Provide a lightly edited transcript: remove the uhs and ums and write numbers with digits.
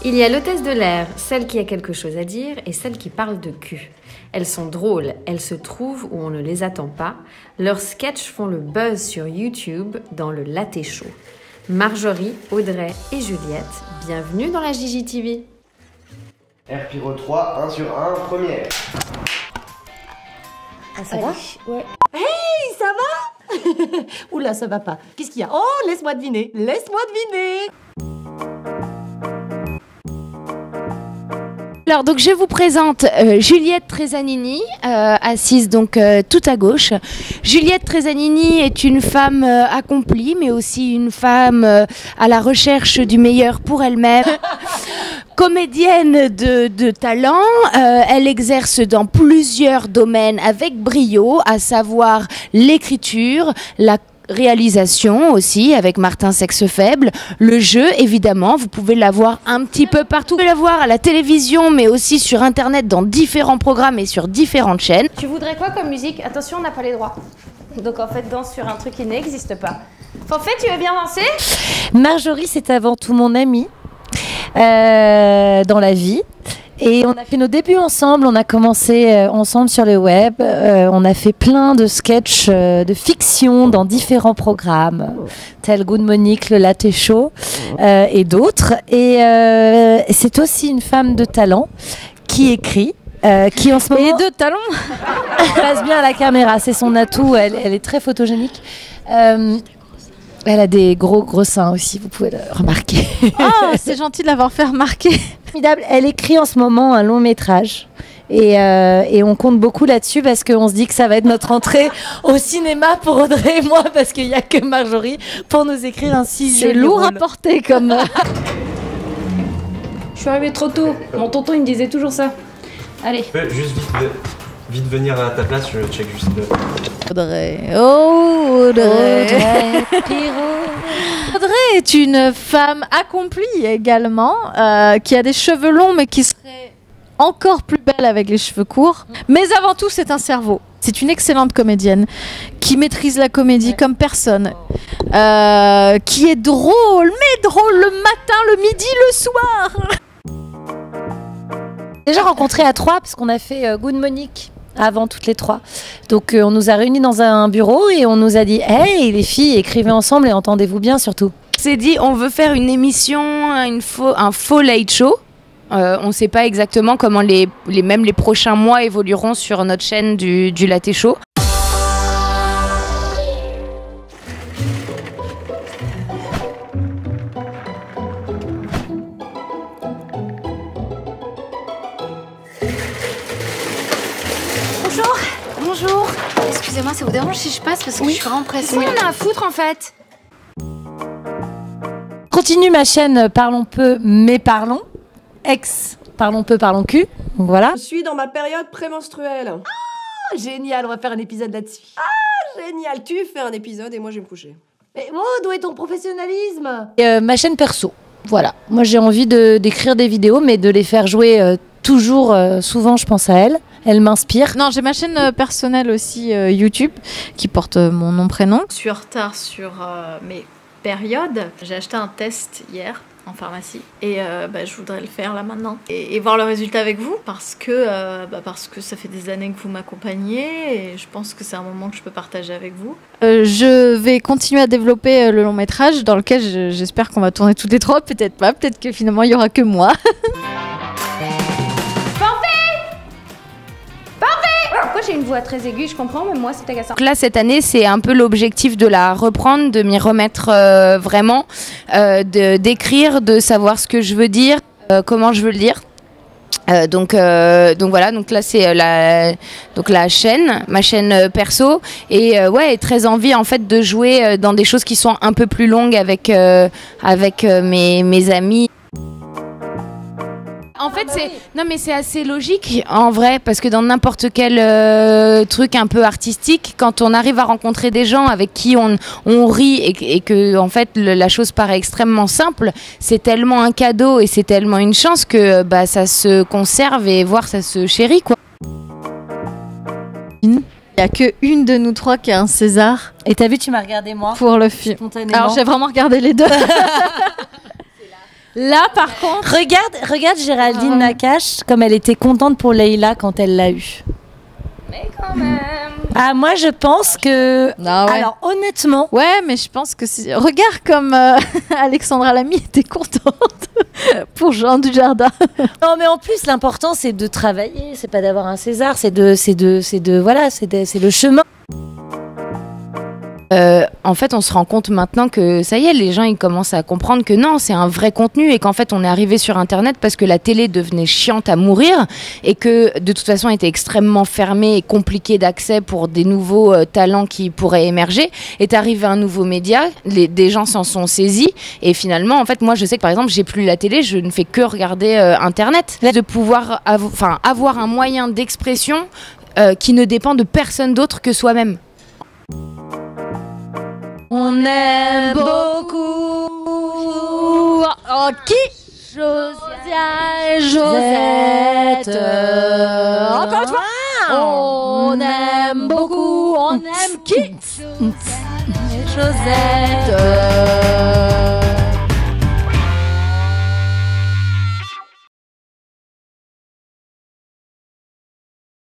Il y a l'hôtesse de l'air, celle qui a quelque chose à dire et celle qui parle de cul. Elles sont drôles, elles se trouvent où on ne les attend pas. Leurs sketchs font le buzz sur YouTube dans le Laté Show. Marjorie, Audrey et Juliette, bienvenue dans la JJTV. R Pyro 3, 1 sur 1, première. Ah, ça va? Ouais. Hey, ça va? Oula, ça va pas. Qu'est-ce qu'il y a? Oh, laisse-moi deviner. Laisse-moi deviner. Alors, donc, je vous présente Juliette Tresanini, assise donc tout à gauche. Juliette Tresanini est une femme accomplie, mais aussi une femme à la recherche du meilleur pour elle-même. Comédienne de talent, elle exerce dans plusieurs domaines avec brio, à savoir l'écriture, la réalisation aussi avec Martin Sexe Faible, le jeu évidemment, vous pouvez la voir un petit peu partout, vous pouvez la voir à la télévision mais aussi sur internet dans différents programmes et sur différentes chaînes. Tu voudrais quoi comme musique? Attention, on n'a pas les droits. Donc en fait, danse sur un truc qui n'existe pas. Forfait, tu veux bien danser? Marjorie, c'est avant tout mon amie dans la vie. Et on a fait nos débuts ensemble, on a commencé ensemble sur le web, on a fait plein de sketchs de fiction dans différents programmes, tels Good Monique, le Laté Show et d'autres. Et c'est aussi une femme de talent qui écrit, qui en ce moment... Et de talent passe bien à la caméra, c'est son atout, elle est très photogénique. Elle a des gros seins aussi, vous pouvez le remarquer. Oh, c'est gentil de l'avoir fait remarquer. Formidable. Elle écrit en ce moment un long métrage et on compte beaucoup là-dessus parce qu'on se dit que ça va être notre entrée au cinéma pour Audrey et moi parce qu'il n'y a que Marjorie pour nous écrire un si C'est lourd à porter comme... Je suis arrivée trop tôt. Mon tonton, il me disait toujours ça. Allez. Je peux juste vite venir à ta place, je check juste le... Audrey, oh Audrey, Audrey est une femme accomplie également, qui a des cheveux longs mais qui serait encore plus belle avec les cheveux courts. Mais avant tout, c'est un cerveau. C'est une excellente comédienne qui maîtrise la comédie comme personne, qui est drôle, mais drôle le matin, le midi, le soir. Déjà rencontré à 3 parce qu'on a fait Good Monique avant toutes les 3. Donc on nous a réunis dans un bureau et on nous a dit « Hey les filles, écrivez ensemble et entendez-vous bien surtout ». On s'est dit on veut faire une émission, un faux late show. On ne sait pas exactement comment même les prochains mois évolueront sur notre chaîne du Laté Show. Bonjour, excusez-moi, ça vous dérange si je passe parce que je suis vraiment pressée. Oui, on a à foutre en fait. Continue ma chaîne Parlons peu mais parlons, ex Parlons peu parlons cul, donc voilà. Je suis dans ma période prémenstruelle. Ah, génial, on va faire un épisode là-dessus. Ah, génial, tu fais un épisode et moi je vais me coucher. Mais d'où est ton professionnalisme? Ma chaîne perso, voilà. Moi j'ai envie d'écrire des vidéos mais de les faire jouer toujours, souvent je pense à elle. Elle m'inspire. Non, j'ai ma chaîne personnelle aussi YouTube qui porte mon nom prénom. Je suis en retard sur mes périodes. J'ai acheté un test hier en pharmacie et je voudrais le faire là maintenant et voir le résultat avec vous parce que ça fait des années que vous m'accompagnez et je pense que c'est un moment que je peux partager avec vous. Je vais continuer à développer le long métrage dans lequel j'espère qu'on va tourner toutes les 3, peut-être pas, peut-être que finalement il y aura que moi. Pourquoi j'ai une voix très aiguë? Je comprends, mais moi c'est agaçant. Donc là, cette année, c'est un peu l'objectif de la reprendre, de m'y remettre vraiment, d'écrire, de savoir ce que je veux dire, comment je veux le dire. Donc voilà, donc là c'est la chaîne, ma chaîne perso et ouais, très envie en fait de jouer dans des choses qui sont un peu plus longues avec mes amis. En fait, c'est assez logique en vrai parce que dans n'importe quel truc un peu artistique, quand on arrive à rencontrer des gens avec qui on rit et que en fait la chose paraît extrêmement simple, c'est tellement un cadeau et c'est tellement une chance que ça se conserve et voire ça se chérit quoi. Il n'y a qu'une de nous 3 qui a un César. Et t'as vu, tu m'as regardé moi pour le film. Spontanément. Alors j'ai vraiment regardé les deux. Là, par contre... Regarde Géraldine Nakache, comme elle était contente pour Leïla quand elle l'a eu. Mais quand même... Ah, moi, je pense que... Ah ouais. Alors, honnêtement... Ouais, mais je pense que si... Regarde comme Alexandra Lamy était contente pour Jean Dujardin. Non, mais en plus, l'important, c'est de travailler. C'est pas d'avoir un César, c'est le chemin. En fait, on se rend compte maintenant que ça y est, les gens ils commencent à comprendre que non, c'est un vrai contenu et qu'en fait, on est arrivé sur Internet parce que la télé devenait chiante à mourir et que de toute façon, était extrêmement fermée et compliquée d'accès pour des nouveaux talents qui pourraient émerger. Est arrivé un nouveau média, des gens s'en sont saisis et finalement, en fait, moi, je sais que par exemple, j'ai plus la télé, je ne fais que regarder Internet, de pouvoir avoir un moyen d'expression qui ne dépend de personne d'autre que soi-même. On aime beaucoup qui Josette. Encore une fois. On aime beaucoup. On aime qui Josette.